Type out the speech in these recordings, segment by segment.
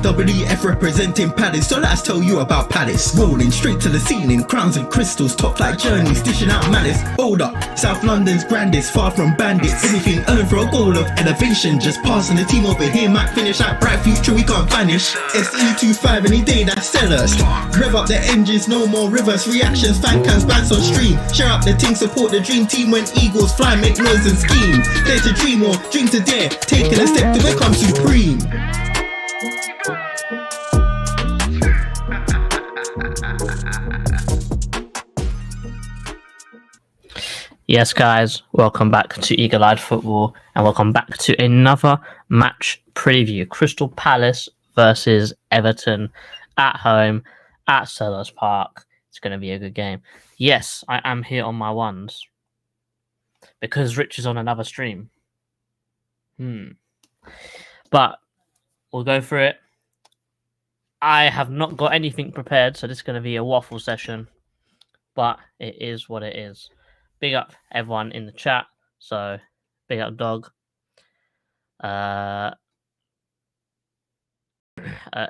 WF representing Palace, so let's tell you about Palace. Rolling straight to the ceiling, crowns and crystals, top flight journeys, dishing out malice. Hold up, South London's grandest, far from bandits. Anything earned for a goal of elevation, just passing the team over here might finish like bright future we can't vanish. SE25 any day, that's SELHURST. Rev up the engines, no more reverse reactions, fan cams, bands on stream. Share up the team, support the dream team when eagles fly, make noise and scheme. Dare to dream or dream to dare, taking a step to become supreme. Yes, guys, welcome back to Eagle-Eyed Football, and welcome back to another match preview. Crystal Palace versus Everton at home at Selhurst Park. It's going to be a good game. Yes, I am here on my ones because Rich is on another stream. But we'll go through it. I have not got anything prepared, so this is going to be a waffle session, but it is what it is. Big up everyone in the chat. So, big up Dog.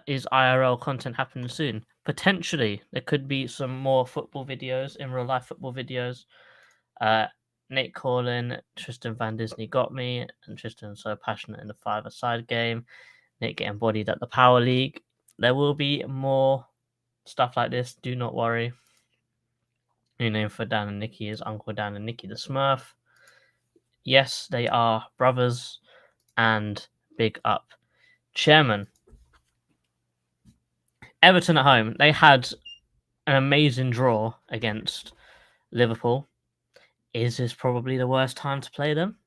Is IRL content happening soon? Potentially. There could be some more football videos, in real life football videos. Nate calling, Tristan Van Disney got me, and Tristan's so passionate in the five-a-side game. Nate getting bodied at the Power League. There will be more stuff like this. Do not worry. New name for Dan and Nikki is Uncle Dan and Nikki the Smurf. Yes, they are brothers. And big up Chairman. Everton at home. They had an amazing draw against Liverpool. Is this probably the worst time to play them?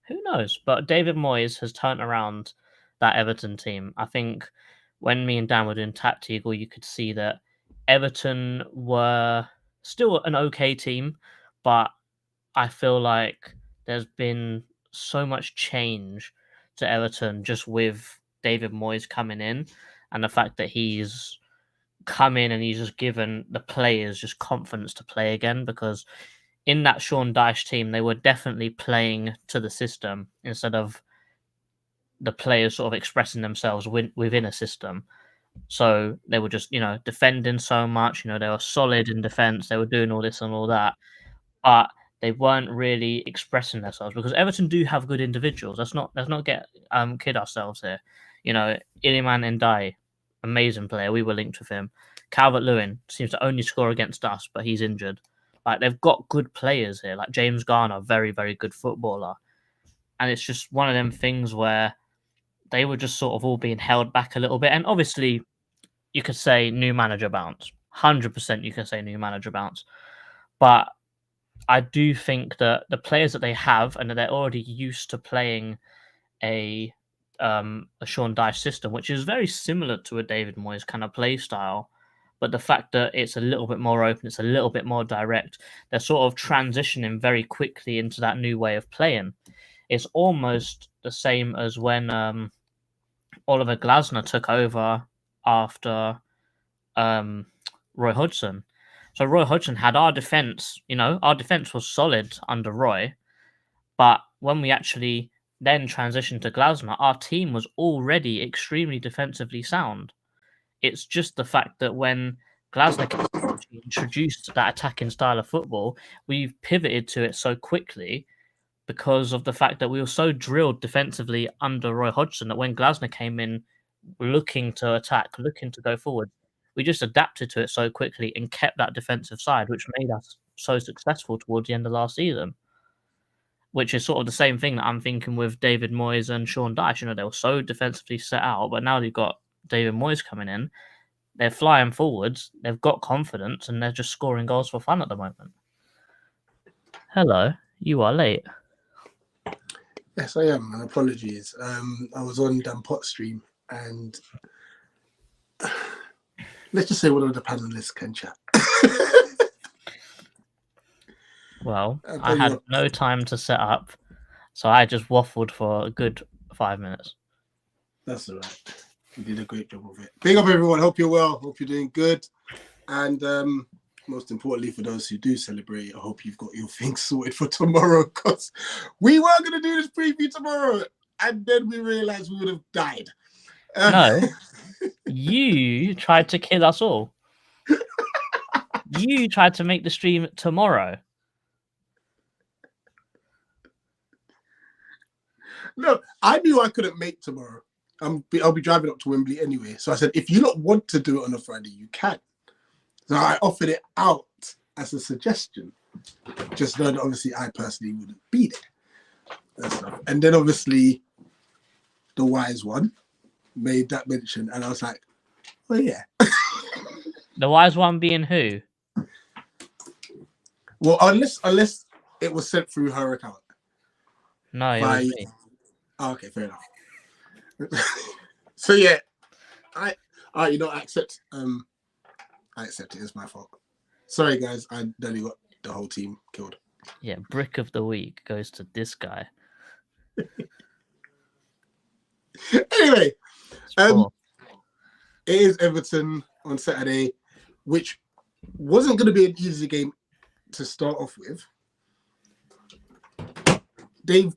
Who knows? But David Moyes has turned around that Everton team. I think when me and Dan were doing Tactical, you could see that Everton were still an okay team, but I feel like there's been so much change to Everton just with David Moyes coming in, and the fact that he's come in and he's just given the players just confidence to play again, because in that Sean Dyche team, they were definitely playing to the system instead of the players sort of expressing themselves within a system. So they were just, defending so much. They were solid in defense. They were doing all this and all that, but they weren't really expressing themselves, because Everton do have good individuals. Let's not get kid ourselves here. Iliman Ndiaye, amazing player. We were linked with him. Calvert-Lewin seems to only score against us, but he's injured. Like, they've got good players here. Like James Garner, very, very good footballer. And it's just one of them things where they were just sort of all being held back a little bit. And obviously, you could say new manager bounce. 100% you can say new manager bounce. But I do think that the players that they have, and that they're already used to playing a Sean Dyche system, which is very similar to a David Moyes kind of play style. But the fact that it's a little bit more open, it's a little bit more direct, they're sort of transitioning very quickly into that new way of playing. It's almost the same as when Oliver Glasner took over after Roy Hodgson. So Roy Hodgson had our defense, our defense was solid under Roy, but when we actually then transitioned to Glasner, our team was already extremely defensively sound. It's just the fact that when Glasner introduced that attacking style of football, we've pivoted to it so quickly because of the fact that we were so drilled defensively under Roy Hodgson that when Glasner came in looking to attack, looking to go forward, we just adapted to it so quickly and kept that defensive side, which made us so successful towards the end of last season. Which is sort of the same thing that I'm thinking with David Moyes and Sean Dyche. They were so defensively set out, but now they've got David Moyes coming in. They're flying forwards. They've got confidence, and they're just scoring goals for fun at the moment. Hello, you are late. Yes, I am. Apologies. I was on Dan Pot's stream, and let's just say one of the panelists can chat. Well, I had no time to set up, so I just waffled for a good 5 minutes. That's all right. You did a great job of it. Big up, everyone. Hope you're well. Hope you're doing good. And most importantly, for those who do celebrate, I hope you've got your things sorted for tomorrow, because we were going to do this preview tomorrow, and then we realized we would have died. No, You tried to kill us all. You tried to make the stream tomorrow. No, I knew I couldn't make tomorrow. I'll be driving up to Wembley anyway. So I said, if you don't want to do it on a Friday, you can. So I offered it out as a suggestion. Just knowing that obviously I personally wouldn't be there. And stuff. And then obviously the wise one made that mention, and I was like, well, yeah. The wise one being who? Well, unless it was sent through her account. No, it was me. Oh, okay, fair enough. So yeah, I accept. I accept it. It's my fault. Sorry, guys. I nearly got the whole team killed. Yeah, brick of the week goes to this guy. Anyway, It it is Everton on Saturday, which wasn't going to be an easy game to start off with. They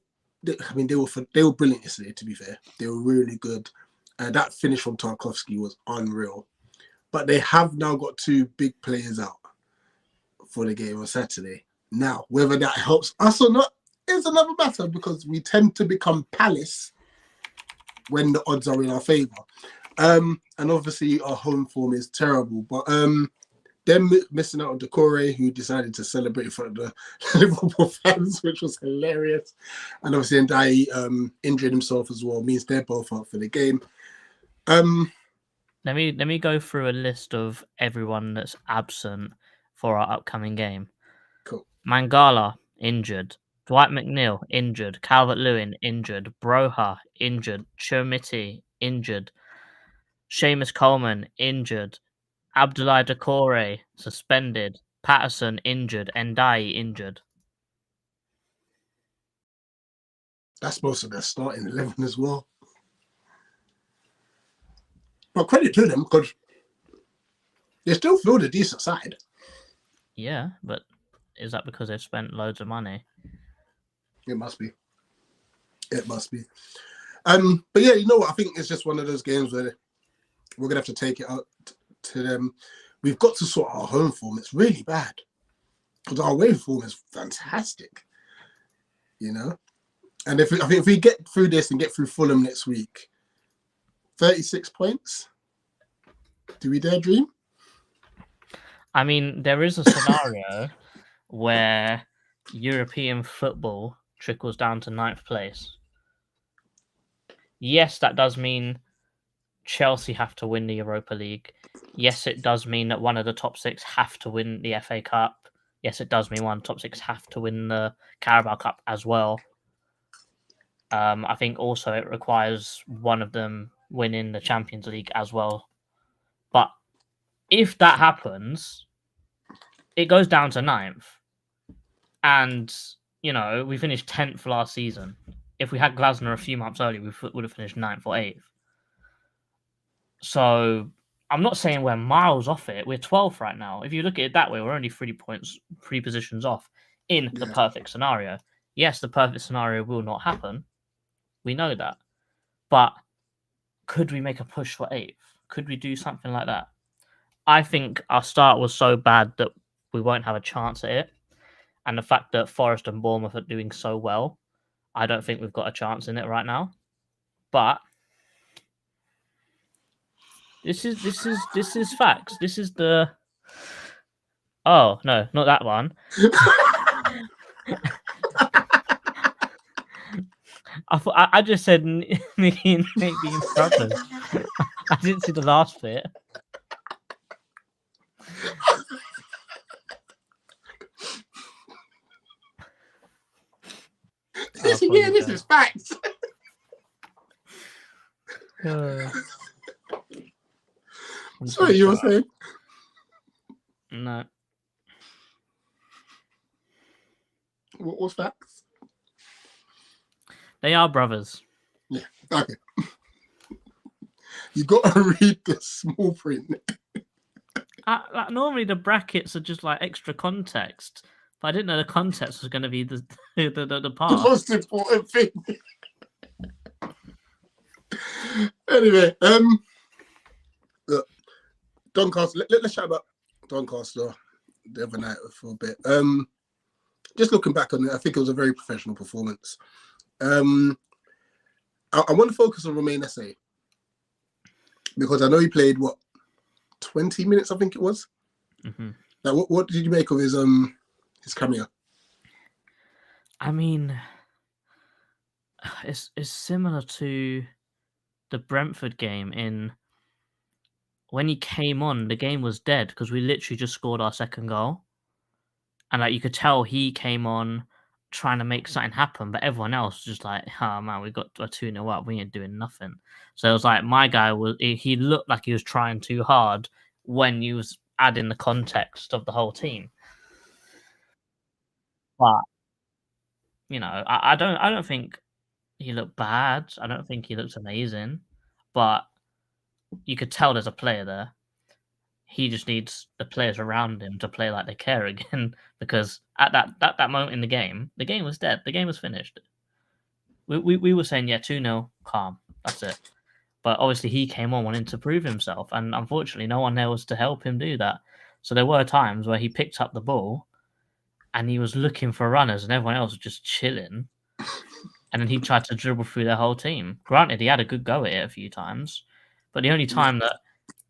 were brilliant yesterday. To be fair, they were really good. That finish from Tarkowski was unreal. But they have now got two big players out for the game on Saturday. Now, whether that helps us or not is another matter, because we tend to become Palace when the odds are in our favour. And obviously our home form is terrible. But them missing out on Decore, who decided to celebrate in front of the Liverpool fans, which was hilarious. And obviously Ndiaye injured himself as well, means they're both out for the game. Let me go through a list of everyone that's absent for our upcoming game. Cool. Mangala, injured. Dwight McNeil, injured. Calvert-Lewin, injured. Broha, injured. Chomiti, injured. Seamus Coleman, injured. Abdoulaye Decore, suspended. Patterson, injured. Ndiaye, injured. That's most of their starting 11 as well. But credit to them, because they still filled a decent side. Yeah, but is that because they've spent loads of money? It must be. It must be. But yeah, you know what? I think it's just one of those games where we're going to have to take it out to them. We've got to sort our home form. It's really bad. Because our away form is fantastic. You know? And I think if we get through this and get through Fulham next week, 36 points? Do we dare dream? I mean, there is a scenario where European football trickles down to 9th place. Yes, that does mean Chelsea have to win the Europa League. Yes, it does mean that one of the top 6 have to win the FA Cup. Yes, it does mean one of the top 6 have to win the Carabao Cup as well. I think also it requires one of them winning the Champions League as well. But if that happens, it goes down to 9th. And, you know, we finished 10th last season. If we had Glasner a few months earlier, we would have finished 9th or 8th. So I'm not saying we're miles off it. We're 12th right now. If you look at it that way, we're only 3 positions off in the perfect scenario. Yes, the perfect scenario will not happen. We know that. But could we make a push for 8th? Could we do something like that? I think our start was so bad that we won't have a chance at it. And the fact that Forest and Bournemouth are doing so well, I don't think we've got a chance in it right now. But this is facts. This is the... Oh, no, not that one. I just said Nicky and Nate being brothers. I didn't see the last bit. This is facts. Sorry, you were saying? No. What was facts? They are brothers. Yeah. Okay. You got to read the small print. Normally the brackets are just like extra context, but I didn't know the context was going to be the part. The most important thing. Anyway, Doncaster. Let's chat about Doncaster the other night for a bit. Just looking back on it, I think it was a very professional performance. I want to focus on Romain Esse because I know he played 20 minutes, I think it was. Mm-hmm. Like, what did you make of his cameo? I mean, it's similar to the Brentford game in when he came on, the game was dead because we literally just scored our second goal. And like you could tell he came on trying to make something happen, but everyone else was just like, oh man, we got a 2-0 up, we ain't doing nothing. So it was like my guy he looked like he was trying too hard when you was adding the context of the whole team. But you know, I don't think he looked bad. I don't think he looks amazing. But you could tell there's a player there. He just needs the players around him to play like they care again. Because at that moment in the game was dead. The game was finished. We were saying, yeah, 2-0, calm. That's it. But obviously he came on wanting to prove himself. And unfortunately, no one there was to help him do that. So there were times where he picked up the ball and he was looking for runners and everyone else was just chilling. And then he tried to dribble through their whole team. Granted, he had a good go at it a few times. But the only time that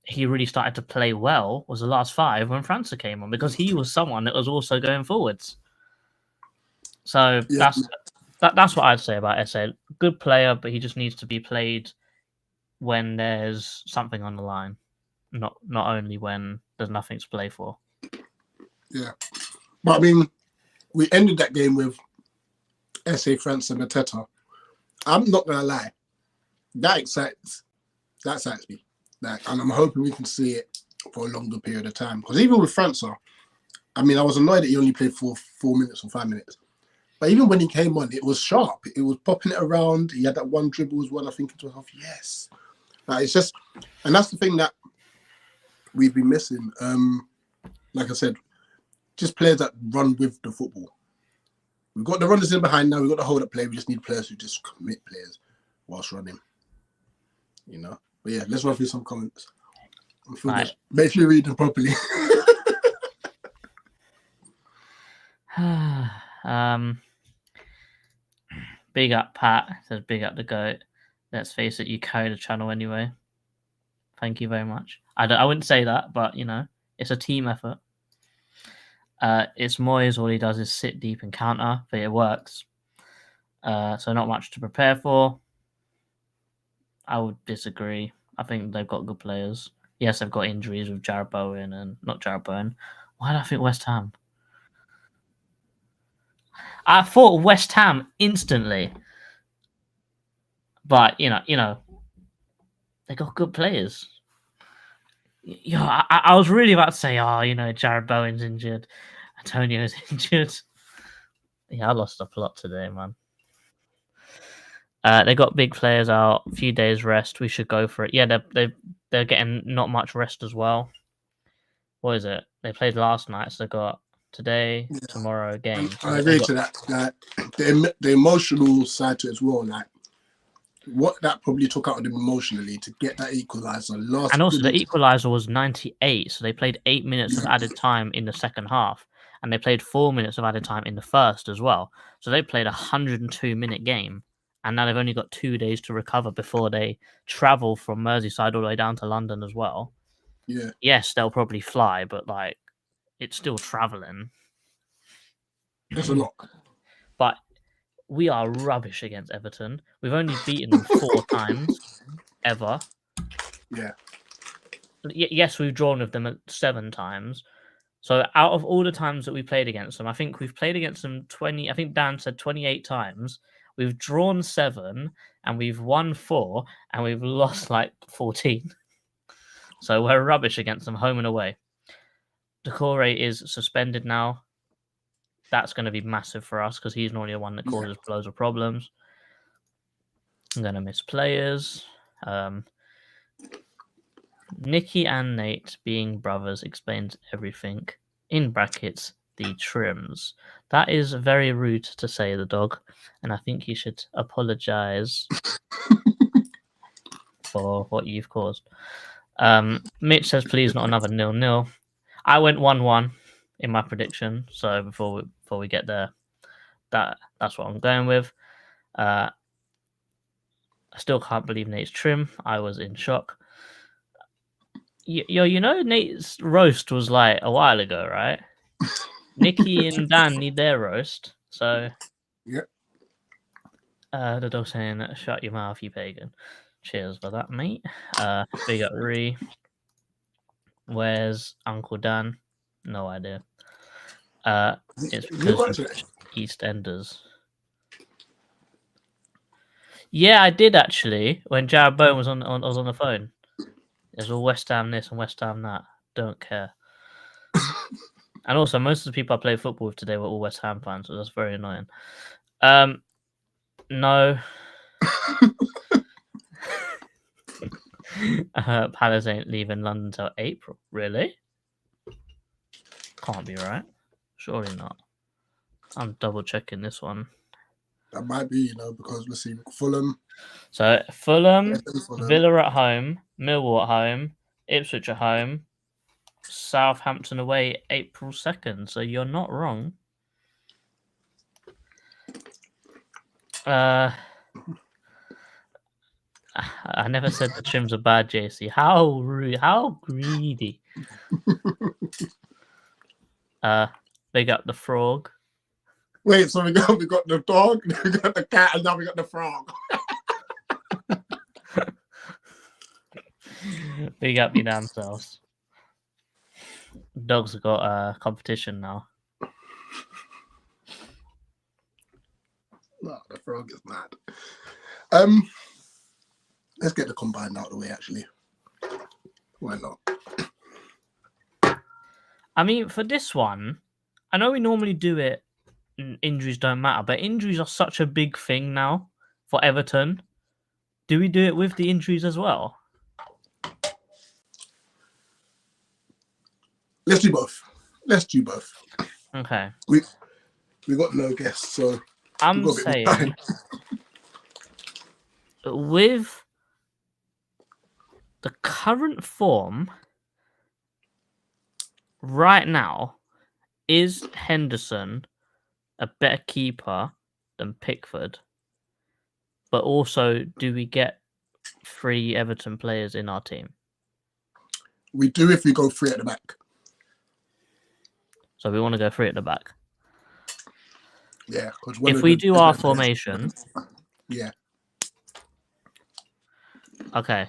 he really started to play well was the last 5 when França came on, because he was someone that was also going forwards. So that's what I'd say about Esse. Good player, but he just needs to be played when there's something on the line, not only when there's nothing to play for. Yeah, but I mean, we ended that game with Esse, França, and Mateta. I'm not gonna lie, that excites me. And I'm hoping we can see it for a longer period of time. Because even with França, I mean, I was annoyed that he only played for 4 minutes or 5 minutes. But even when he came on, it was sharp. It was popping it around. He had that one dribble as well. I think to myself, yes. Like, it's just, and that's the thing that we've been missing. Like I said, just players that run with the football. We've got the runners in behind now. We've got the hold-up play. We just need players who just commit players whilst running. You know? But yeah, let's run through some comments. Right. Make sure you read them properly. Big up Pat says big up the GOAT. Let's face it, you carry the channel anyway. Thank you very much. I wouldn't say that, but you know, it's a team effort. It's Moyes, all he does is sit deep and counter, but it works. So not much to prepare for. I would disagree. I think they've got good players. Yes, they've got injuries with Jarrod Bowen and not Jarrod Bowen. Why did I think West Ham? I thought West Ham instantly. But, you know, they got good players. You know, I was really about to say, Jarrod Bowen's injured. Antonio's injured. Yeah, I lost the plot today, man. They got big players out, a few days rest. We should go for it. Yeah, they're getting not much rest as well. What is it? They played last night, so they got today, tomorrow game. I agree to that. The emotional side to it as well. Like what that probably took out of them emotionally to get that equaliser last. And also the equaliser was 98, so they played 8 minutes of added time in the second half, and they played 4 minutes of added time in the first as well. So they played a 102-minute game. And now they've only got 2 days to recover before they travel from Merseyside all the way down to London as well. Yeah. Yes, they'll probably fly, but like, it's still traveling. That's a lot. But we are rubbish against Everton. We've only beaten them 4 times ever. Yeah. Yes, we've drawn with them 7 times. So out of all the times that we played against them, I think we've played against them 20. I think Dan said 28 times. We've drawn 7 and we've won 4 and we've lost like 14. So we're rubbish against them home and away. Decore is suspended now. That's going to be massive for us because he's normally the one that causes loads of problems. I'm going to miss players. Nikki and Nate being brothers explains everything. In brackets, the trims. That is very rude to say, the dog, and I think you should apologize for what you've caused. Mitch says, please not another 0-0. I went 1-1 in my prediction. So before we get there, that's what I'm going with. I still can't believe Nate's trim. I was in shock. You know Nate's roast was like a while ago, right? Nikki and Dan need their roast. So Yep. The dog saying, shut your mouth, you pagan. Cheers for that, mate. Big up Ree. Where's Uncle Dan? No idea. It's because we're EastEnders. Yeah, I did actually. When Jared Bowen was on the phone, there's all West Ham this and West Ham that. Don't care. And also, most of the people I played football with today were all West Ham fans, so that's very annoying. No. Palace ain't leaving London till April. Really? Can't be right. Surely not. I'm double checking this one. That might be, because let's see, Fulham. So Fulham, Villa at home, Millwall at home, Ipswich at home, Southampton away April 2nd. So you're not wrong. I never said the trims are bad, JC. How rude, how greedy. Big up the frog. Wait, so we got the dog, we got the cat, and now we got the frog. Big up your damn selves. Dogs have got a competition now. No, the frog is mad. Let's get the combine out of the way, actually. Why not? I mean, for this one, I know we normally do it, injuries don't matter, but injuries are such a big thing now for Everton. Do we do it with the injuries as well? Let's do both. Okay. We got no guests, so I'm saying with the current form right now, is Henderson a better keeper than Pickford? But also, do we get 3 Everton players in our team? We do if we go 3 at the back. So we want to go 3 at the back. Yeah. If we do our formation... Yeah. Okay.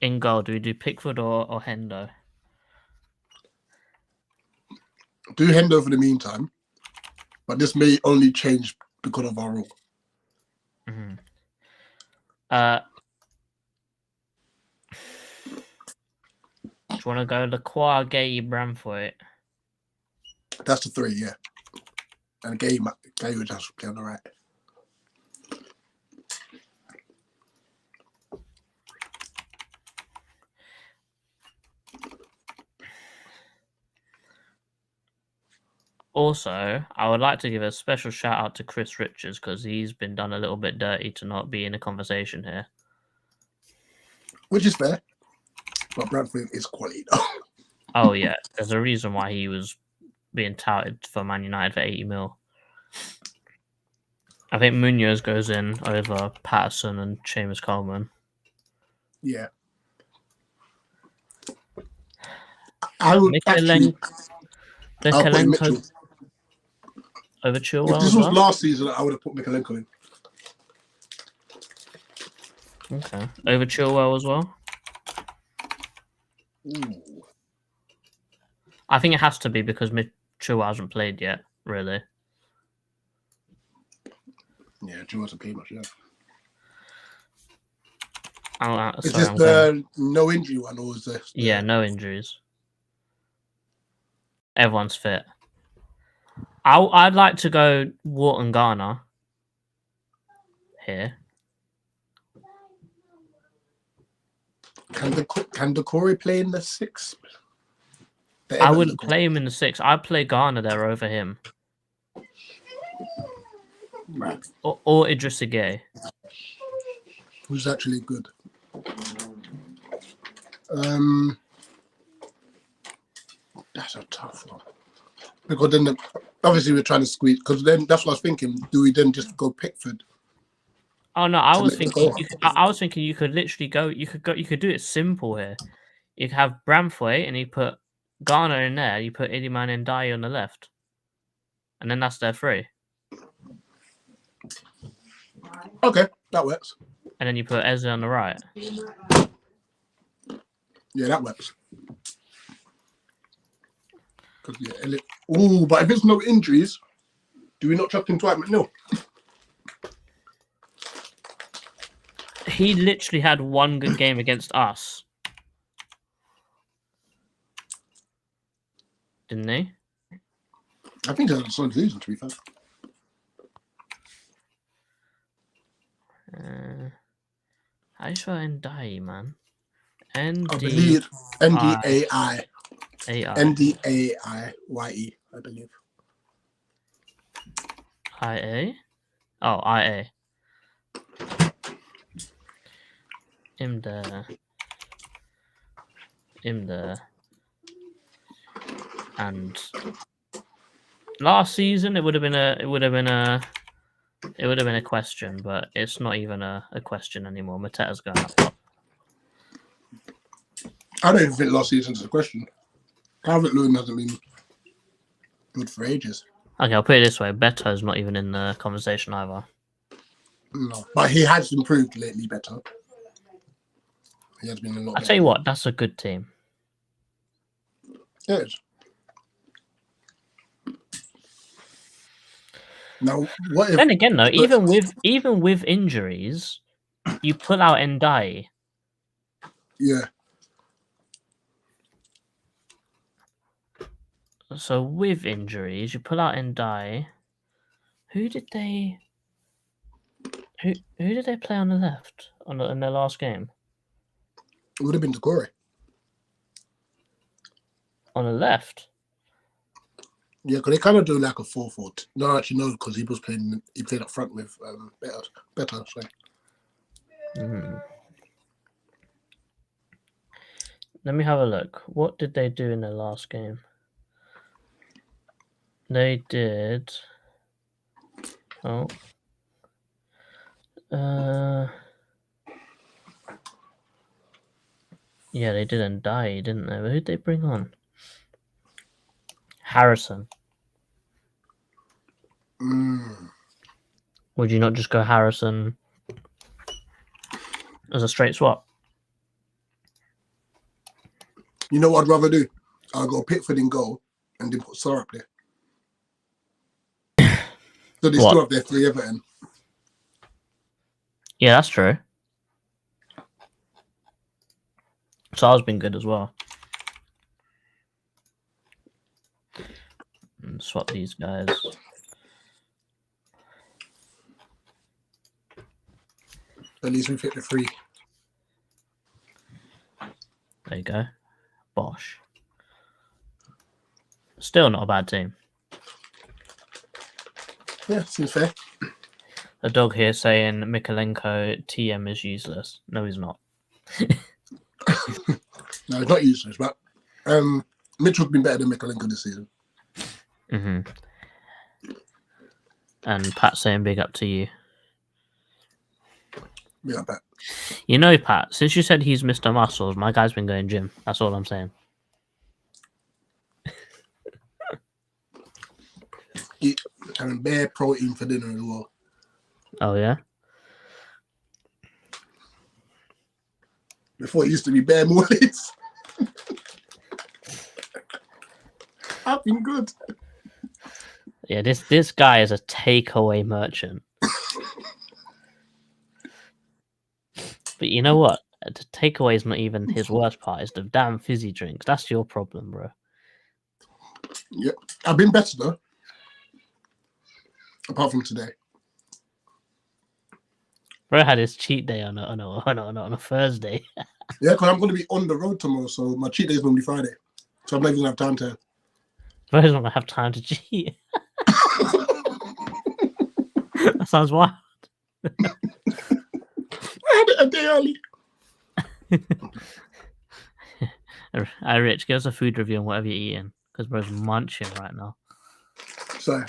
In goal, do we do Pickford or Hendo? Do Hendo for the meantime, but this may only change because of our rule. Mm-hmm. Do you want to go Lacroix, Gay, Bramthwaite? That's the 3, yeah. And Gay would just play on the right. Also, I would like to give a special shout out to Chris Richards because he's been done a little bit dirty to not be in the conversation here. Which is fair. But Bradford is quality, though. Oh, yeah. There's a reason why he was being touted for Man United for 80 mil. I think Munoz goes in over Patterson and Seamus Coleman. Yeah. I would Mikalenko over Chilwell. If this was last season, I would have put Mikalenko in. Okay. Over Chilwell as well? Ooh. I think it has to be because Chilwell hasn't played yet, really. Yeah, Chilwell hasn't played much, yeah. Is this the no injury one, or is this? Yeah, no injuries. Everyone's fit. I'd like to go Wharton Garner here. Can Decore play in the 6? I wouldn't play him in the 6. I'd play Garner there over him. Right. Or Idrissa Gueye. Who's actually good. That's a tough one. Because then, obviously, we're trying to squeeze. Because then, that's what I was thinking. Do we then just go Pickford? Oh no, I was make the thinking. goal. I was thinking you could literally go. You could do it simple here. You could have Bramthwaite and you put Garner in there. You put Iliman and Dye on the left, and then that's their three. Okay, that works. And then you put Eze on the right. Yeah, that works. Oh, but if there's no injuries, do we not chuck in Dwight McNeil? He literally had one good game against us, didn't he? I think that's a solid season, to be fair. How do you spell Ndai, man? I believe Ndai. AI. Ndaiye, I believe. IA? Oh, IA. Imda. And last season it would have been a question, but it's not even a question anymore. Mateta's going up. I don't even think last season's a question. Calvert-Lewin hasn't been good for ages. Okay, I'll put it this way: Beto's not even in the conversation either. No, but he has improved lately. Better. He has been a lot. I'll tell you what, that's a good team. Yes. Now, what if? Then again, though, even with injuries, you pull out Ndai. Yeah. So with injuries, you pull out Ndai. Who did they play on the left in their last game? It would have been Decore. On the left. Yeah, because they kind of do like a 4-4. No, actually, no, because he played up front with better. Sorry. Let me have a look. What did they do in their last game? They did. Oh. Yeah, they didn't die, didn't they? Who did they bring on? Harrison. Would you not just go Harrison as a straight swap? You know what I'd rather do? I'll go Pickford in goal and then put Sarr up there. So they still have their 3 Everton. Yeah, that's true. Sarr's been good as well. And swap these guys. At least we've hit the 3. There you go. Bosh. Still not a bad team. Yeah, seems fair. A dog here saying Mikalenko TM is useless. No, he's not. No, it's not useless, but Mitchell's been better than Mikalenko this season. And Pat saying big up to you. Big up, Pat. You know, Pat, since you said he's Mr. Muscles, my guy's been going gym. That's all I'm saying. Having bare protein for dinner as well. Oh, yeah? Before it used to be bare mornings. I've been good. Yeah, this guy is a takeaway merchant. But you know what? The takeaway is not even his worst part. It's the damn fizzy drinks. That's your problem, bro. Yep. I've been better, though. Apart from today. Bro had his cheat day on a Thursday. Yeah, because I'm going to be on the road tomorrow, so my cheat day is normally Friday. So I'm not even going to have time to... Bro's not going to have time to cheat. That sounds wild. I had it a day early. Rich, give us a food review on whatever you're eating, because bro's munching right now. So,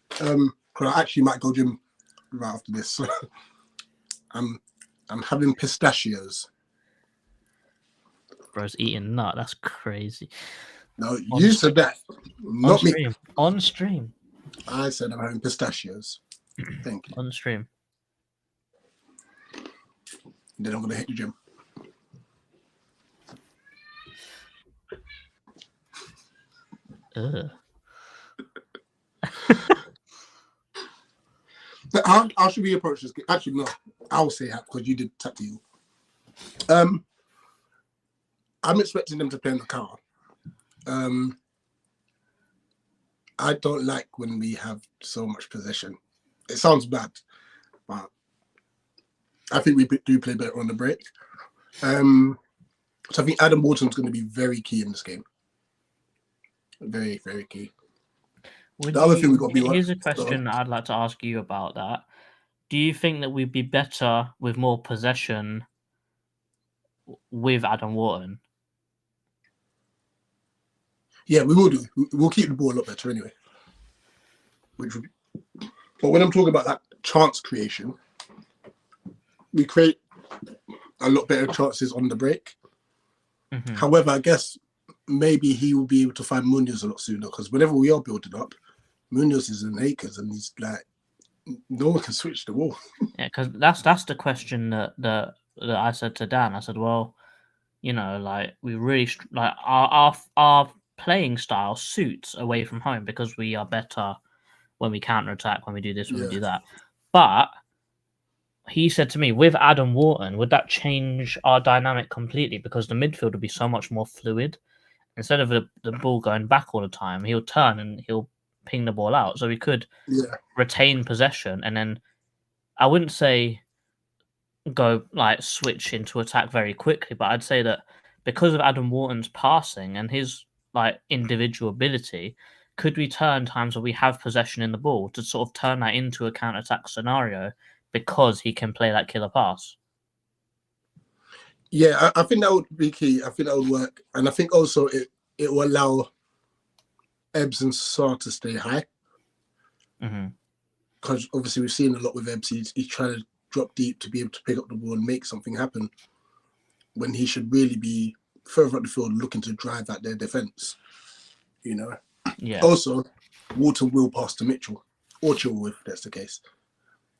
cause I actually might go gym right after this. So I'm having pistachios. Bro's eating nut. That's crazy. No, you said that, not On me. stream. On stream. I said I'm having pistachios. Thank you. On stream. Then I'm gonna hit the gym. Ugh. How should we approach this game? Actually, no. I'll say that because you did tap to you. I'm expecting them to play in the car. I don't like when we have so much possession. It sounds bad, but I think we do play better on the break. So I think Adam Wharton's going to be very key in this game. Very, very key. Other thing we've got to be here's a question I'd like to ask you about that. Do you think that we'd be better with more possession with Adam Wharton? Yeah, we will do. We'll keep the ball a lot better anyway. But when I'm talking about that chance creation, we create a lot better chances on the break. Mm-hmm. However, I guess maybe he will be able to find Munoz a lot sooner, because whenever we are building up, Munoz is in acres and he's like, no one can switch the ball. Yeah, because that's the question that I said to Dan. I said, well, you know, like we really like our playing style suits away from home because we are better when we counter attack, when we do this, when we do that. But he said to me, with Adam Wharton, would that change our dynamic completely? Because the midfield would be so much more fluid. Instead of the ball going back all the time, he'll turn and he'll ping the ball out. So we could retain possession, and then I wouldn't say go like switch into attack very quickly, but I'd say that because of Adam Wharton's passing and his like individual ability, could we turn times where we have possession in the ball to sort of turn that into a counter-attack scenario because he can play that killer pass? Yeah, I think that would be key. I think that would work. And I think also it will allow Ebbs and Sarr to stay high. Because obviously we've seen a lot with Ebbs. He's trying to drop deep to be able to pick up the ball and make something happen when he should really be further up the field looking to drive at their defence. You know? Yeah. Also, Wharton will pass to Mitchell or Chilwell if that's the case.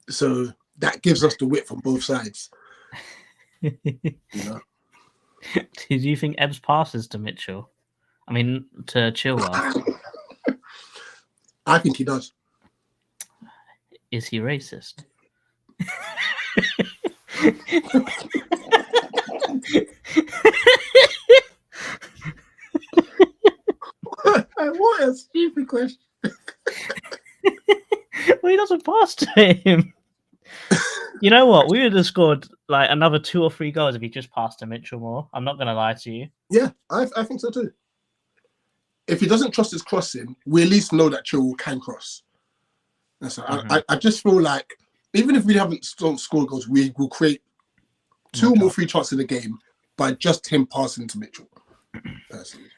So that gives us the width on both sides. You know? Did you think Ebbs passes to Mitchell? I mean, to Chilwell? I think he does. Is he racist? What a stupid question. Well, he doesn't pass to him. You know what? We would have scored like another 2 or 3 goals if he just passed to Mitchell more. I'm not going to lie to you. Yeah, I think so too. If he doesn't trust his crossing, we at least know that Chilwell can cross. And so I just feel like even if we don't score goals, we will create 2 or 3 chances in the game by just him passing to Mitchell. Personally.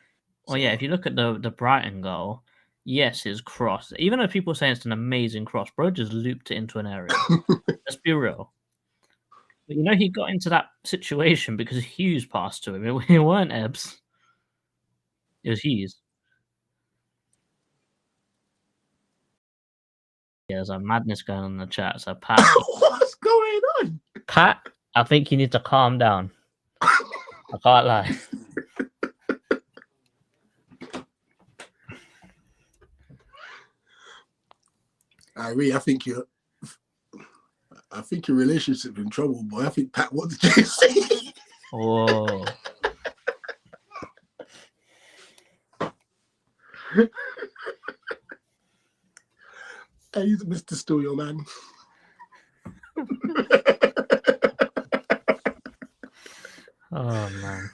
Well, yeah, if you look at the Brighton goal, yes, his cross. Even though people say it's an amazing cross, bro just looped it into an area. Let's be real. But you know, he got into that situation because Hughes passed to him. It weren't Ebbs. It was Hughes. Yeah, there's a madness going on in the chat. So, Pat. What's going on? Pat, I think you need to calm down. I can't lie. I think your relationship's in trouble, boy. I think Pat, what did you say? Oh. Hey, he's Mr. Still Your Man. Oh man.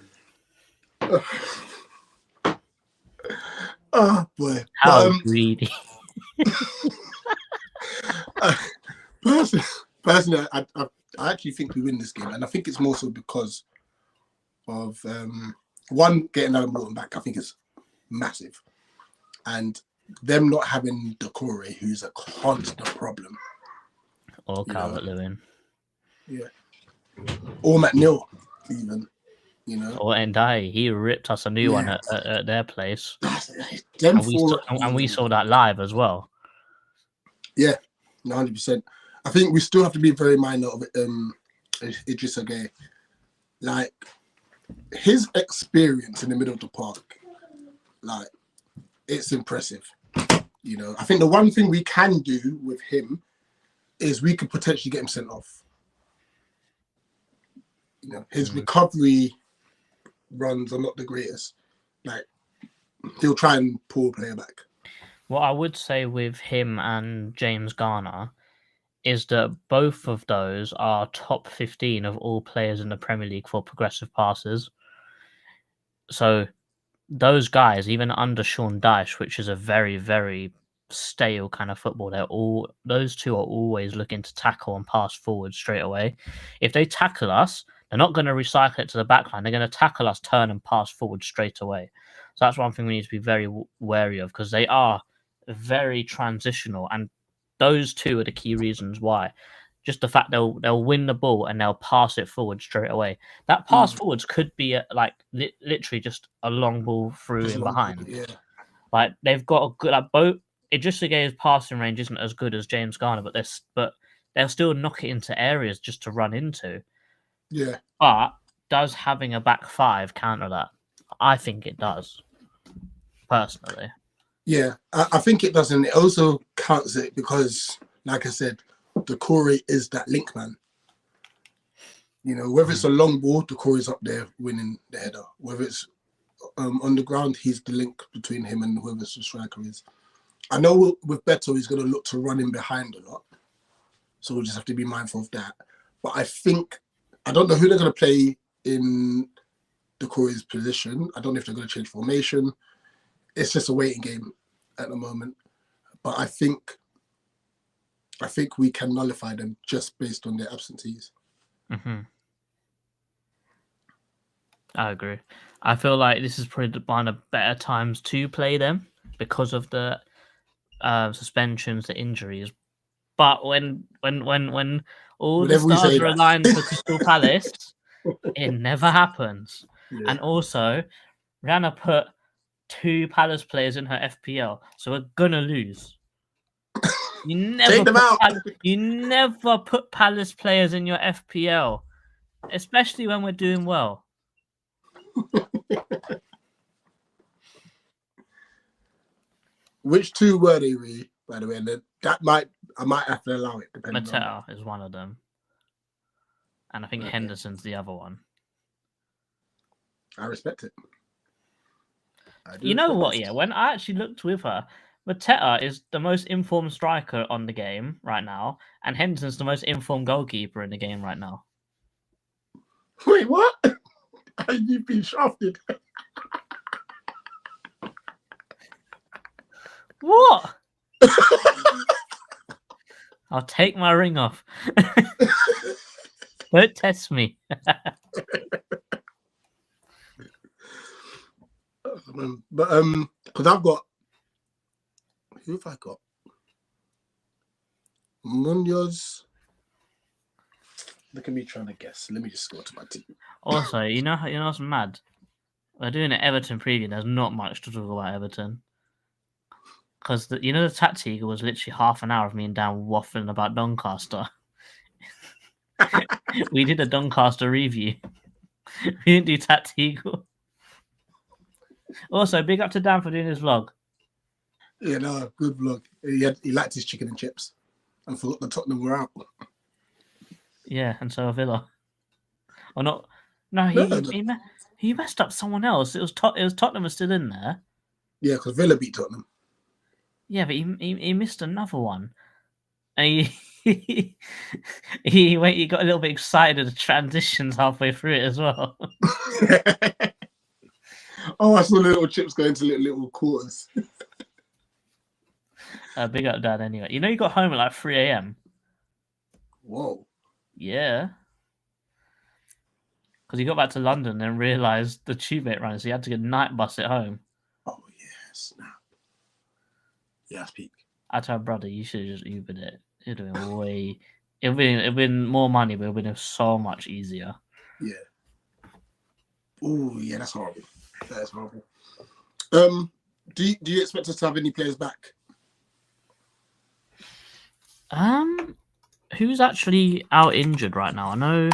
Oh boy. How greedy. Personally, I actually think we win this game, and I think it's more so because of one, getting Alan Morton back, I think is massive. And them not having Decore, who's a constant problem. Or Calvert-Lewin. Yeah. Or McNeil, even. Or Ndai, he ripped us a new one at their place. And we saw that live as well. Yeah, 100%. I think we still have to be very mindful of Idris Gueye. Like, his experience in the middle of the park, like, it's impressive. I think the one thing we can do with him is we could potentially get him sent off. His recovery runs are not the greatest. Like, he'll try and pull a player back. What I would say with him and James Garner is that both of those are top 15 of all players in the Premier League for progressive passes. So those guys, even under Sean Dyche, which is a very, very stale kind of football, those two are always looking to tackle and pass forward straight away. If they tackle us, they're not going to recycle it to the back line. They're going to tackle us, turn and pass forward straight away. So that's one thing we need to be very wary of, because they are very transitional, and those two are the key reasons why. Just the fact they'll win the ball and they'll pass it forward straight away. That pass forwards could be literally just a long ball through in behind. Yeah. Like, they've got a good both. Idrissa Gueye's passing range isn't as good as James Garner, but they'll still knock it into areas just to run into. Yeah. But does having a back five counter that? I think it does, personally. Yeah, I think it does, and it also counts it because, like I said, Decore is that link man. Whether it's a long ball, Decore is up there winning the header. Whether it's on the ground, he's the link between him and whoever the striker is. I know with Beto, he's going to look to run in behind a lot, so we'll just have to be mindful of that. But I don't know who they're going to play in Decore's position. I don't know if they're going to change formation. It's just a waiting game at the moment. But I think we can nullify them just based on their absentees. Mm-hmm. I agree. I feel like this is probably one of the better times to play them because of the suspensions, the injuries. But when all the stars are aligned for Crystal Palace, it never happens. Yeah. And also, Rihanna put 2 Palace players in her FPL, so we're gonna lose. You never put Palace players in your FPL, especially when we're doing well. Which 2 were they, really, by the way? And I might have to allow it. Mateta is one of them, and I think Henderson's the other one. I respect it. You know what? Yeah, when I actually looked with her, Mateta is the most informed striker on the game right now, and Henderson's the most informed goalkeeper in the game right now. Wait, what? You've been shafted. What? I'll take my ring off. Don't test me. But because I've got, who have I got? Munoz. Look at me trying to guess. Let me just go to my team. Also, you know what's mad? We're doing an Everton preview. There's not much to talk about Everton. Because the tactic was literally half an hour of me and Dan waffling about Doncaster. We did a Doncaster review. We didn't do tactical. Also, big up to Dan for doing his vlog. Yeah, no, good vlog. He liked his chicken and chips and forgot the Tottenham were out. Yeah, and so Villa. Or not? No, he messed up someone else. It was Tottenham was still in there. Yeah, because Villa beat Tottenham. Yeah, but he missed another one. And he got a little bit excited at the transitions halfway through it as well. Oh, I saw the little chips going to little quarters. Big up, Dad, anyway. You know you got home at like 3 a.m. Whoa. Yeah. because he got back to London and realised the tube ain't running, so he had to get night bus it home. Oh yeah, snap. Yeah, that's peak. I told brother, you should have just Ubered it. It'd have been way. It'd been more money, but it'd been so much easier. Yeah. Oh yeah, that's horrible. That is horrible. Do you expect us to have any players back? Who's actually out injured right now? I know.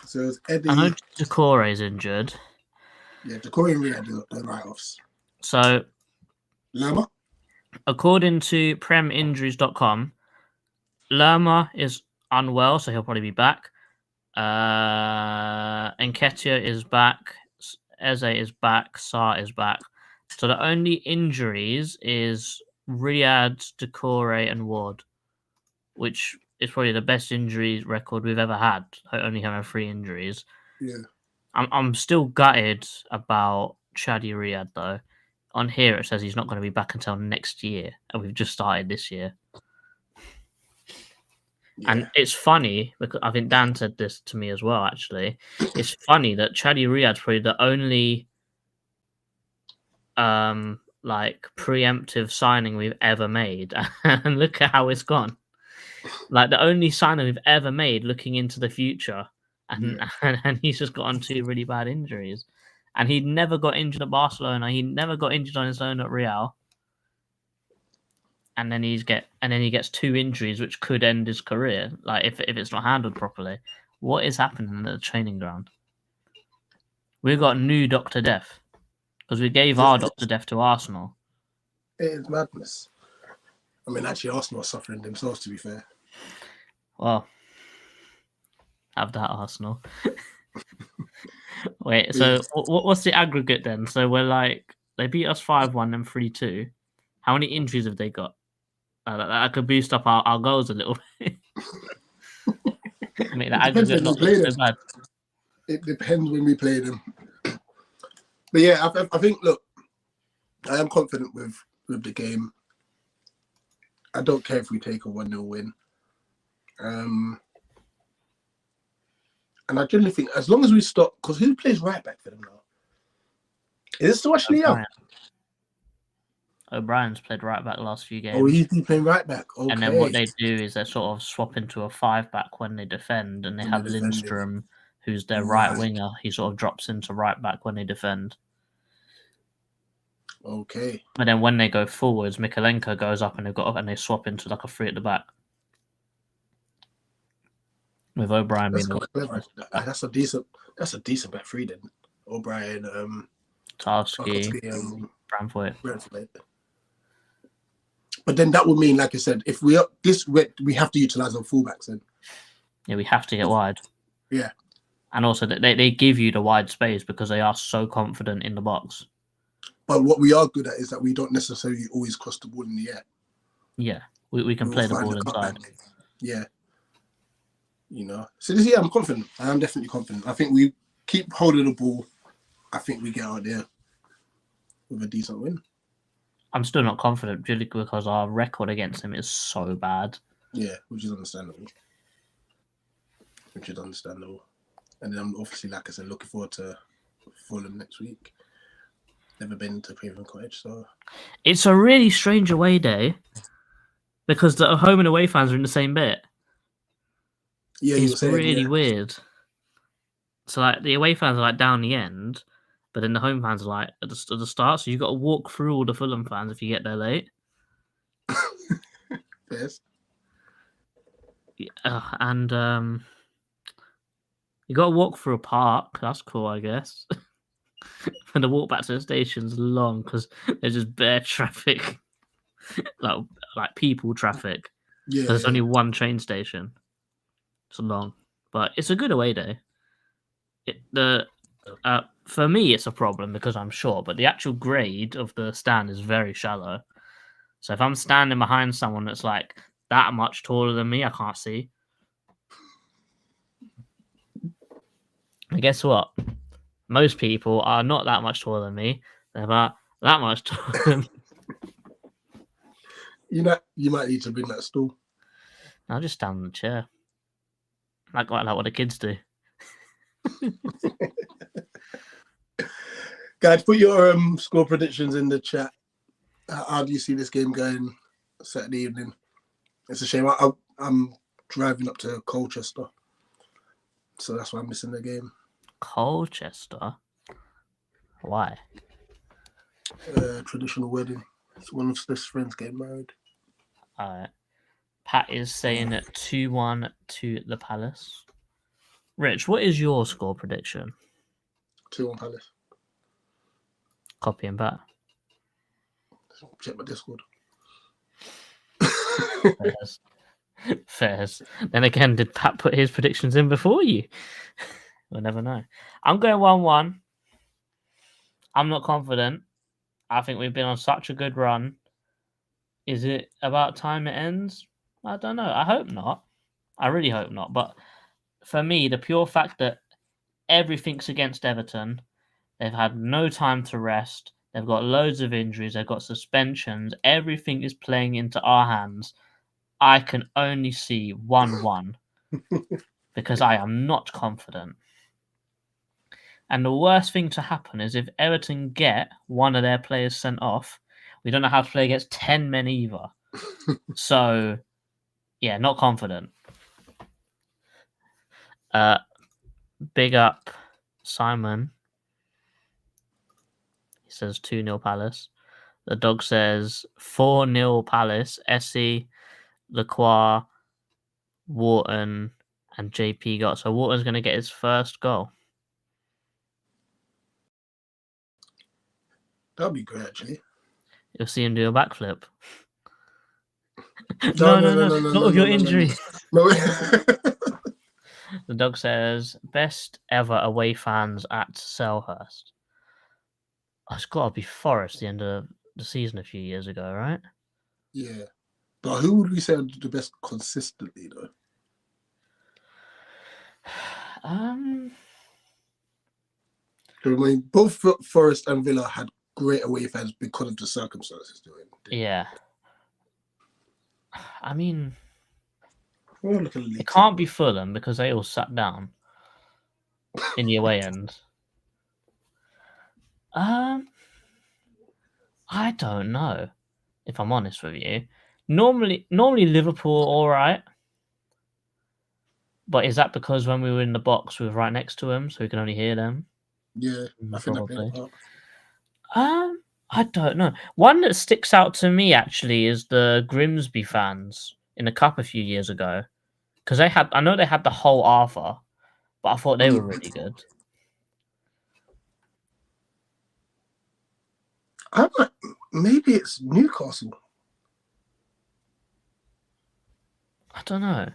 So it's Eddie. I know Decore is injured. Yeah, Decore and Riyad do the write-offs. So, Lama? according to preminjuries.com, Lerma is unwell, so he'll probably be back. Nketiah is back. Eze is back. Sarr is back. So the only injuries is Riyad, Decore, and Ward, which is probably the best injury record we've ever had. Only having 3 injuries. Yeah. I'm still gutted about Chadi Riyad though. On here it says he's not going to be back until next year, and we've just started this year. Yeah. And it's funny because I think Dan said this to me as well. Actually, it's funny that Chadi Riyad's probably the only like preemptive signing we've ever made, and look at how it's gone. Like the only signing we've ever made looking into the future, and he's just got on 2 really bad injuries. And he never got injured at Barcelona. He never got injured on his own at Real. And then he gets 2 injuries, which could end his career. Like if it's not handled properly, what is happening at the training ground? We've got new Dr. Death because we gave our Dr. Death to Arsenal. It is madness. I mean, actually, Arsenal are suffering themselves. To be fair. Well, have that, Arsenal. Wait, so what's the aggregate then? So we're like, they beat us 5-1 and 3-2. How many injuries have they got? That could boost up our goals a little bit. Make the aggregate not look so bad. It depends when we play them. But yeah, I think, look, I am confident with the game. I don't care if we take a 1-0 win. And I generally think as long as we stop, because who plays right back for them now? Is it still Ashley Young? O'Brien's played right back the last few games. Oh, he's been playing right back. Okay. And then what they do is they sort of swap into a 5-back when they defend, and they have Lindstrom, who's their right winger. He sort of drops into right back when they defend. Okay. And then when they go forwards, Mikalenko goes up and they swap into like a 3 at the back. With O'Brien being that's a decent back 3 then. O'Brien, Tarski, Brantford. But then that would mean, like I said, if we have to utilize our fullbacks then. Yeah, we have to get wide. Yeah. And also they give you the wide space because they are so confident in the box. But what we are good at is that we don't necessarily always cross the ball in the air. Yeah, we can play the ball inside. Yeah. You know, so this year I'm confident. I am definitely confident. I think we keep holding the ball. I think we get out there with a decent win. I'm still not confident purely because our record against him is so bad. Yeah, which is understandable. And then I'm obviously, like I said, looking forward to Fulham next week. Never been to Craven Cottage, so it's a really strange away day because the home and away fans are in the same bit. Yeah, it's really weird. So like the away fans are like down the end, but then the home fans are like at the start. So you've got to walk through all the Fulham fans if you get there late. Yes. Yeah, and you got to walk through a park. That's cool, I guess. And the walk back to the station's long because there's just bare traffic, like people traffic. Yeah. There's only one train station. It's long, but it's a good away day. For me, it's a problem because I'm short, but the actual grade of the stand is very shallow. So if I'm standing behind someone that's like that much taller than me, I can't see. And guess what? Most people are not that much taller than me. They're about that much taller than me. You might need to bring that stool. I'll just stand on the chair. Like what the kids do. Guys, put your score predictions in the chat. How do you see this game going Saturday evening? It's a shame. I'm driving up to Colchester, so that's why I'm missing the game. Colchester? Why? Traditional wedding. It's one of his friends getting married. Pat is saying 2-1 to the Palace. Rich, what is your score prediction? 2-1 Palace. Copy and back. Check my Discord. Fairs. Fairs. Then again, did Pat put his predictions in before you? We'll never know. I'm going 1-1. I'm not confident. I think we've been on such a good run. Is it about time it ends? I don't know. I hope not. I really hope not. But for me, the pure fact that everything's against Everton, they've had no time to rest, they've got loads of injuries, they've got suspensions, everything is playing into our hands. I can only see 1-1 because I am not confident. And the worst thing to happen is if Everton get one of their players sent off, we don't know how to play against 10 men either. So, yeah, not confident. Big up Simon. He says 2-0 Palace. The dog says 4-0 Palace. Essie, Lacroix, Wharton, and JP got. So Wharton's going to get his first goal. That'd be great, actually. You'll see him do a backflip. No, Not with your injury. No. The dog says, best ever away fans at Selhurst. Oh, it's got to be Forest the end of the season a few years ago, right? Yeah. But who would we say are the best consistently, though? I mean, both Forest and Villa had great away fans because of the circumstances. Yeah. I mean, it can't be Fulham because they all sat down in the away end. I don't know, if I'm honest with you. Normally Liverpool all right. But is that because when we were in the box, we were right next to them, so we can only hear them? Yeah, I think probably. that I don't know. One that sticks out to me actually is the Grimsby fans in the cup a few years ago, because I know they had the whole Arthur, but I thought they were really good. Maybe it's Newcastle. I don't know.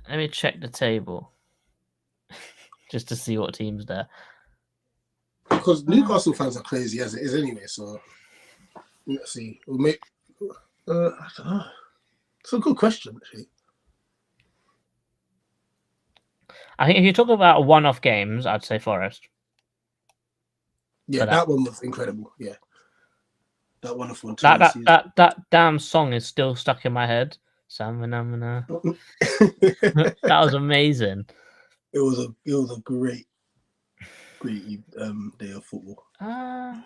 Let me check the table just to see what team's there. Because Newcastle fans are crazy as it is anyway. So let's see. We'll make. I don't know. It's a good question, actually. I think if you talk about one-off games, I'd say Forest. Yeah, that one was incredible. Yeah, that one of one. That damn song is still stuck in my head. That was amazing. It was a great day of football. I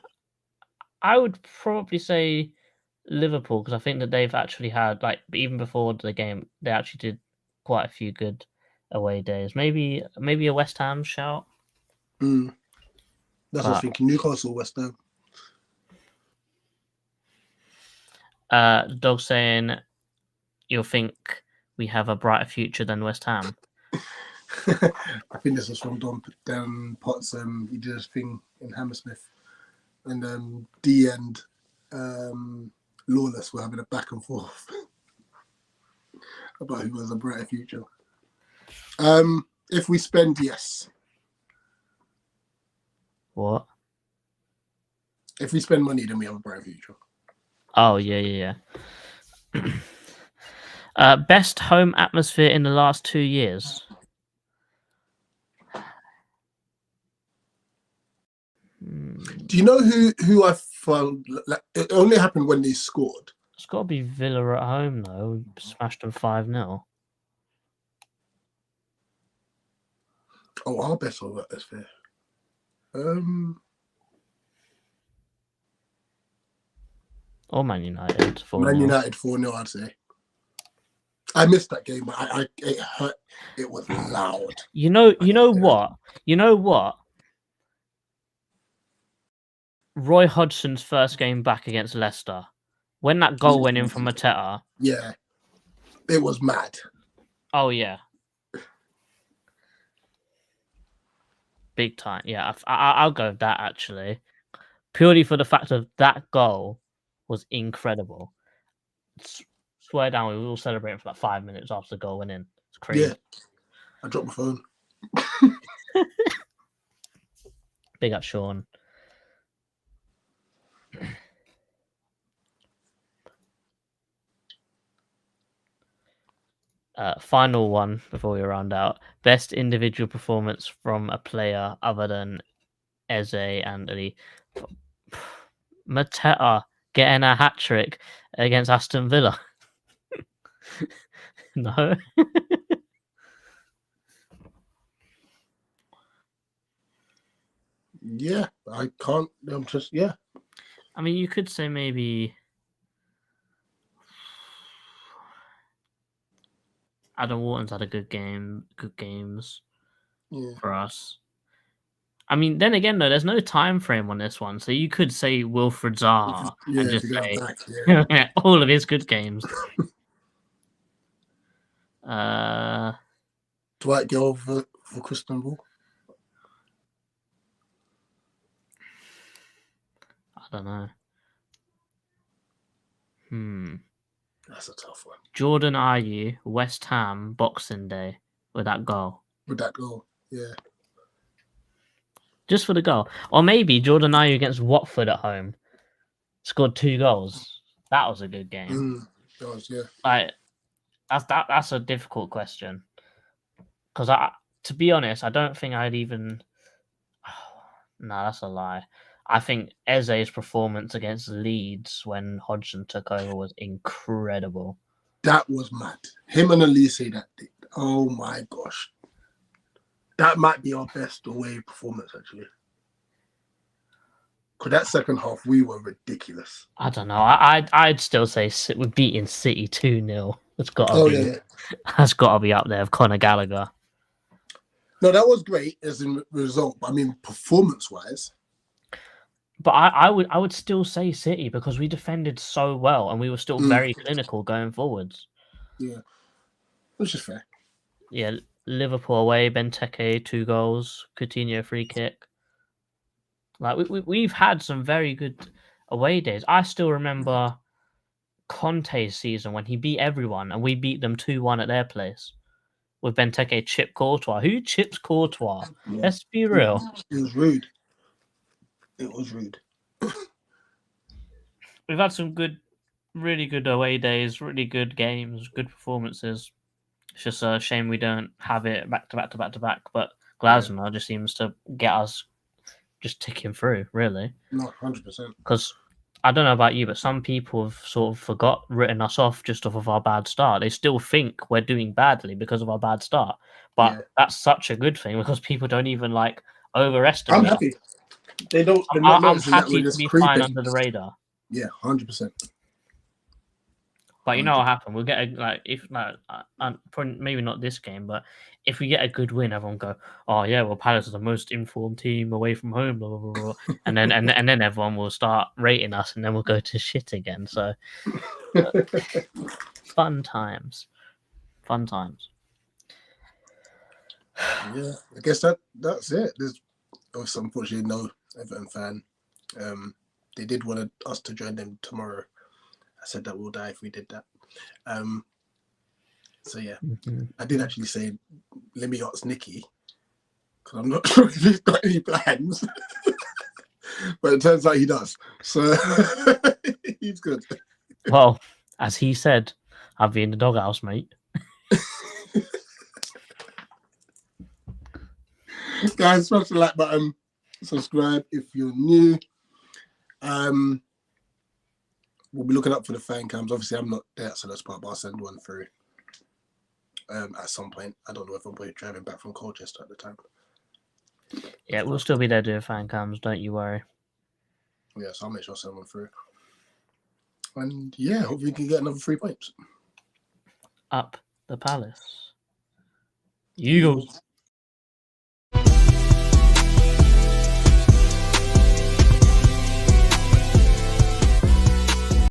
would probably say Liverpool because I think that they've actually had, like, even before the game, they actually did quite a few good away days. Maybe a West Ham shout. That's what I was thinking. Newcastle, West Ham. Dog saying you'll think we have a brighter future than West Ham. I think this was from Dan Potts. He did a thing in Hammersmith, and D and Lawless were having a back and forth about who has a brighter future. If we spend, yes. What? If we spend money, then we have a brighter future. Oh yeah. Best home atmosphere in the last 2 years. Do you know who I found? Like, it only happened when they scored. It's got to be Villa at home though. We smashed them 5-0. Oh, our best over. That's fair. Or Man United. Man 4-0. United 4-0, I'd say. I missed that game, but it hurt. It was loud. You know what? You know what? Roy Hodgson's first game back against Leicester, when that goal went in from Mateta. Yeah, it was mad. Oh yeah, big time. Yeah, I'll go with that actually, purely for the fact of that goal was incredible. Swear down, we were all celebrating for like 5 minutes after the goal went in. It's crazy. Yeah, I dropped my phone. Big up, Sean. Final one before we round out. Best individual performance from a player other than Eze and Ali. Mateta getting a hat trick against Aston Villa. No. Yeah, I can't. I'm just I mean, you could say maybe Adam Wharton's had a good games for us. I mean, then again, though, there's no time frame on this one, so you could say Wilfried Zaha and just say all of his good games. Dwight Gill for Crystal Ball. I don't know. That's a tough one. Jordan Ayew, West Ham, Boxing Day with that goal. Yeah. Just for the goal. Or maybe Jordan Ayew against Watford at home. Scored 2 goals. That was a good game. That was, yeah. Like, that's a difficult question. Because to be honest, I don't think I'd even... No, that's a lie. I think Eze's performance against Leeds when Hodgson took over was incredible. That was mad. Him and Elise that did. Oh my gosh. That might be our best away performance, actually. Because that second half, we were ridiculous. I don't know. I'd still say we're beating City 2-0. It's got to be. That's got to be up there with Conor Gallagher. No, that was great as in result. But I mean, performance-wise. But I would still say City because we defended so well and we were still very clinical going forwards. Yeah, which is fair. Yeah, Liverpool away, Benteke 2 goals, Coutinho free kick. Like we've had some very good away days. I still remember Conte's season when he beat everyone and we beat them 2-1 at their place with Benteke chip Courtois. Who chips Courtois? Yeah. Let's be real. It was rude. It was rude. We've had some really good away days, really good games, good performances. It's just a shame we don't have it back to back. But Glasner just seems to get us just ticking through, really. No, 100%. Because I don't know about you, but some people have sort of written us off just off of our bad start. They still think we're doing badly because of our bad start. But that's such a good thing because people don't even overestimate. I'm happy. They don't. I'm happy to be flying under the radar. Yeah, 100%. But you know what happened? We'll get probably maybe not this game, but if we get a good win, everyone go, "Oh yeah, well Palace is the most informed team away from home." Blah blah blah, blah. and then everyone will start rating us, and then we'll go to shit again. So fun times. Yeah, I guess that's it. There's obviously unfortunately no Everton fan. They did want us to join them tomorrow. I said that we'll die if we did that. So yeah, I did actually say, let me ask Nicky, because I'm not sure if he's got any plans. But it turns out he does. So he's good. Well, as he said, I'll be in the doghouse, mate. Guys, smash the like button. Subscribe if you're new. We'll be looking up for the fan cams. Obviously, I'm not there at SELHURST, but I'll send one through at some point. I don't know if I'm driving back from Colchester at the time. Yeah, we'll still be there to if fan comes. Don't you worry. Yes, I'll make sure someone through. And yeah, hopefully we can get another 3 points. Up the palace. Eagles.